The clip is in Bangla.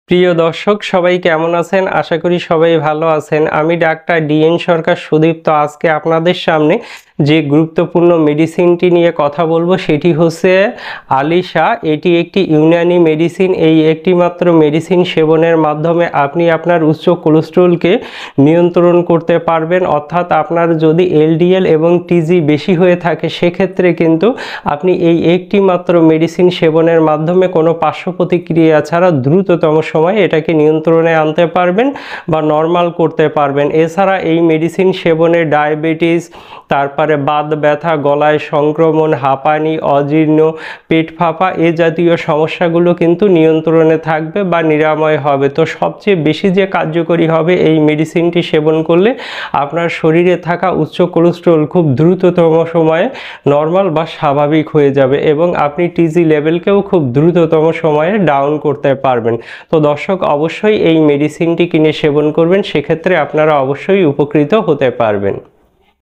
প্রিয় দর্শক সবাই কেমন আছেন? আশা করি সবাই ভালো আছেন। আমি ডাক্তার ডিএন সরকার সুদীপ্ত আজকে আপনাদের সামনে যে গুরুত্বপূর্ণ মেডিসিনটি নিয়ে কথা বলবো সেটি হচ্ছে আলিশা। এটি একটি ইউনানি মেডিসিন। এই একটি মাত্র মেডিসিন সেবনের মাধ্যমে আপনি আপনার উচ্চ কোলেস্টেরলকে নিয়ন্ত্রণ করতে পারবেন। অর্থাৎ আপনার যদি এলডিএল এবং টিজি বেশি হয়ে থাকে সেক্ষেত্রে কিন্তু আপনি এই একটি মাত্র মেডিসিন সেবনের মাধ্যমে কোনো পার্শ্ব প্রতিক্রিয়া ছাড়া দ্রুততম সময়ে এটাকে নিয়ন্ত্রণে আনতে পারবেন বা নর্মাল করতে পারবেন। এছাড়া এই মেডিসিন সেবনে ডায়াবেটিস, তারপরে বাত ব্যথা, গলায় সংক্রমণ, হাঁপানি, অজীর্ণ, পেট ফাঁপা এ জাতীয় সমস্যাগুলো কিন্তু নিয়ন্ত্রণে থাকবে বা নিরাময় হবে। তো সবচেয়ে বেশি যে কার্যকরী হবে এই মেডিসিনটি সেবন করলে আপনার শরীরে থাকা উচ্চ কোলেস্টেরল খুব দ্রুততম সময়ে নর্মাল বা স্বাভাবিক হয়ে যাবে এবং আপনি টিজি লেভেলকেও খুব দ্রুততম সময়ে ডাউন করতে পারবেন। তো দর্শক অবশ্যই এই মেডিসিনটি কিনে সেবন করবেন, সেক্ষেত্রে আপনারা অবশ্যই উপকৃত হতে পারবেন।